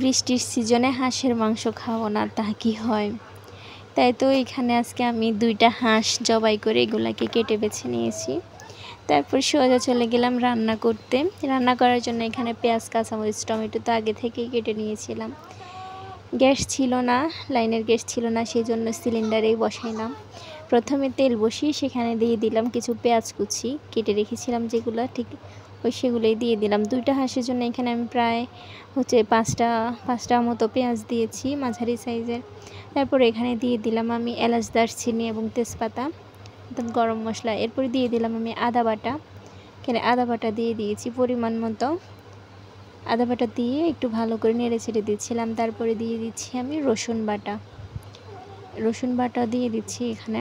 বৃষ্টির সিজনে হাঁসের মাংস খাবো না তা কি হয়? তাই তো এখানে আজকে আমি 2টা হাঁস জবাই করে এগুলাকে কেটে বেছে নিয়েছি। তারপর সোজা চলে গেলাম রান্না করতে। রান্না করার জন্য এখানে পেঁয়াজ, কাঁচামরিচ, টমেটো তো আগে থেকেই কেটে নিয়েছিলাম। গ্যাস ছিল না, লাইনের গ্যাস ছিল না, সেই জন্য সিলিন্ডারেই বসাইলাম। প্রথমে তেল বসিয়ে সেখানে দিয়ে দিলাম কিছু পেঁয়াজ কুচি, কেটে রেখেছিলাম যেগুলো, ঠিক সেগুলোই দিয়ে দিলাম। 2টা হাঁসের জন্য এখানে আমি প্রায় 5টা মতো পেঁয়াজ দিয়েছি, মাঝারি সাইজের। তারপর এখানে দিয়ে দিলাম আমি এলাচ, দারচিনি এবং তেজপাতা, গরম মশলা। এরপরে দিয়ে দিলাম আমি আদা বাটা। এখানে আদা বাটা দিয়ে দিয়েছি পরিমাণ মতো। আদা বাটা দিয়ে একটু ভালো করে নেড়ে ছেড়ে দিচ্ছিলাম। তারপরে দিয়ে দিচ্ছি আমি রসুন বাটা দিয়ে দিচ্ছি এখানে।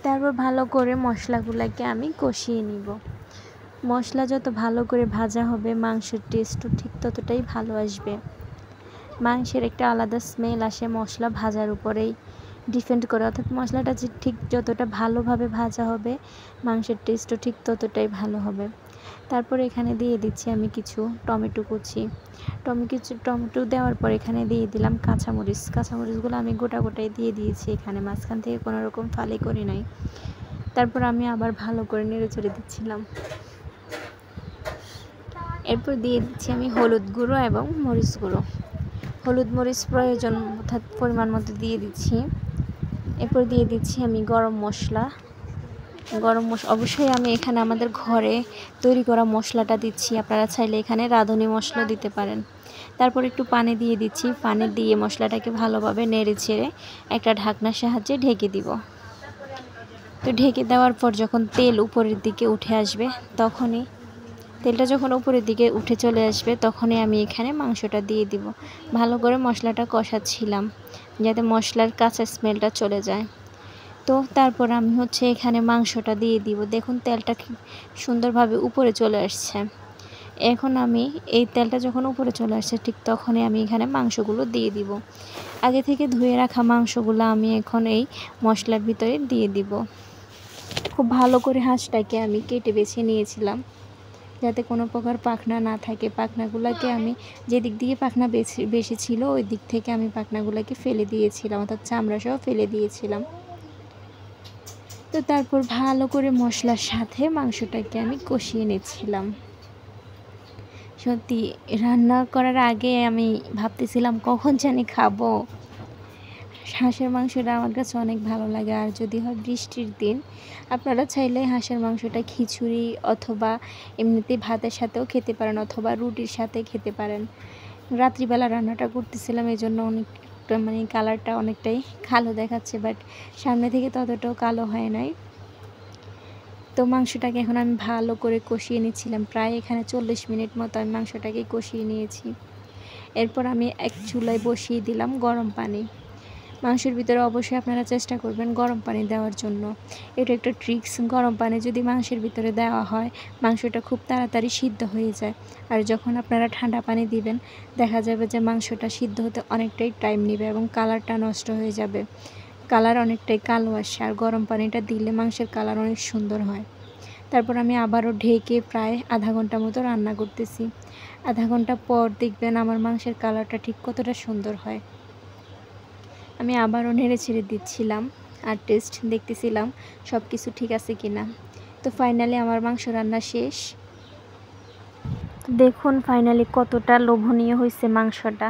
তারপর ভালো করে মশলাগুলোকে আমি কষিয়ে নিব। মশলা যত ভালো করে ভাজা হবে মাংসের টেস্টও ঠিক ততটাই ভালো আসবে। মাংসের একটা আলাদা স্মেল আসে মশলা ভাজার উপরেই ডিপেন্ড করে, অর্থাৎ মশলাটা যে ঠিক যতটা ভালোভাবে ভাজা হবে মাংসের টেস্টও ঠিক ততটাই ভালো হবে। তারপর এখানে দিয়ে দিচ্ছি আমি কিছু টমেটো কুচি। টমেটো দেওয়ার পর এখানে দিয়ে দিলাম কাঁচামরিচগুলো আমি গোটাই দিয়ে দিয়েছি, এখানে মাঝখান থেকে কোনো রকম ফালি করি নাই। তারপর আমি আবার ভালো করে নেড়ে চেড়ে দিচ্ছিলাম। এরপর দিয়ে দিচ্ছি আমি হলুদ গুঁড়ো এবং মরিচ গুঁড়ো। হলুদ মরিচ প্রয়োজন অর্থাৎ পরিমাণ মতো দিয়ে দিচ্ছি। এরপর দিয়ে দিচ্ছি আমি গরম মশলা। অবশ্যই আমি এখানে আমাদের ঘরে তৈরি করা মশলাটা দিচ্ছি, আপনারা চাইলে এখানে রাঁধুনি মশলা দিতে পারেন। তারপর একটু পানি দিয়ে দিচ্ছি, পানি দিয়ে মশলাটাকে ভালোভাবে নেড়ে ছেড়ে একটা ঢাকনার সাহায্যে ঢেকে দিব। তো ঢেকে দেওয়ার পর যখন তেল উপরের দিকে উঠে আসবে তেলটা যখন উপরের দিকে উঠে চলে আসবে তখনই আমি এখানে মাংসটা দিয়ে দিব। ভালো করে মশলাটা কষাচ্ছিলাম যাতে মশলার কাঁচা স্মেলটা চলে যায়। তো তারপর আমি এখানে মাংসটা দিয়ে দিব। দেখুন তেলটা খুব সুন্দরভাবে উপরে চলে আসছে। এখন আমি এই তেলটা যখন উপরে চলে আসছে ঠিক তখনই আমি এখানে মাংসগুলো দিয়ে দিব। আগে থেকে ধুয়ে রাখা মাংসগুলো আমি এখন এই মশলার ভিতরে দিয়ে দিব। খুব ভালো করে হাঁসটাকে আমি কেটে বেছে নিয়েছিলাম যাতে কোনো প্রকার পাখনা না থাকে। পাখনাগুলোকে আমি যেদিক দিয়ে পাখনা বেশি ছিল ওই দিক থেকে আমি পাখনাগুলোকে ফেলে দিয়েছিলাম, অর্থাৎ চামড়া সহ ফেলে দিয়েছিলাম। তো তারপর ভালো করে মশলার সাথে মাংসটাকে আমি কষিয়ে নিচ্ছিলাম। সত্যি রান্না করার আগে আমি ভাবতেছিলাম কখন জানি খাবো। হাঁসের মাংসটা আমার কাছে অনেক ভালো লাগে। আর যদি হয় বৃষ্টির দিন, আপনারা চাইলে হাঁসের মাংসটা খিচুড়ি অথবা এমনিতে ভাতের সাথেও খেতে পারেন অথবা রুটির সাথে খেতে পারেন। রাত্রিবেলা রান্নাটা করতেছিলাম এই জন্য অনেকটা কালারটা অনেকটাই কালো দেখাচ্ছে, বাট সামনে থেকে ততটাও কালো হয় নাই। তো মাংসটাকে এখন আমি ভালো করে কষিয়ে নিচ্ছিলাম, প্রায় এখানে 40 মিনিট মতো আমি মাংসটাকে কষিয়ে নিয়েছি। এরপর আমি এক চুলায় বসিয়ে দিলাম গরম পানি। মাংসের ভিতরে অবশ্যই আপনারা চেষ্টা করবেন গরম পানি দেওয়ার জন্য, এটা একটা ট্রিক্স। গরম পানি যদি মাংসের ভিতরে দেওয়া হয় মাংসটা খুব তাড়াতাড়ি সিদ্ধ হয়ে যায়। আর যখন আপনারা ঠান্ডা পানি দিবেন দেখা যাবে যে মাংসটা সিদ্ধ হতে অনেকটাই টাইম নেবে এবং কালারটা নষ্ট হয়ে যাবে, কালার অনেকটাই কালো আসে। আর গরম পানিটা দিলে মাংসের কালার অনেক সুন্দর হয়। তারপর আমি আবারও ঢেকে প্রায় আধা ঘন্টা মতো রান্না করতেছি। আধা ঘন্টা পর দেখবেন আমার মাংসের কালারটা ঠিক কতটা সুন্দর হয়। আমি আবারও নেড়ে ছেড়ে দিচ্ছিলাম আর টেস্ট দেখতেছিলাম সব কিছু ঠিক আছে কিনা। তো ফাইনালি আমার মাংস রান্না শেষ। দেখুন ফাইনালি কতটা লোভনীয় হয়েছে মাংসটা।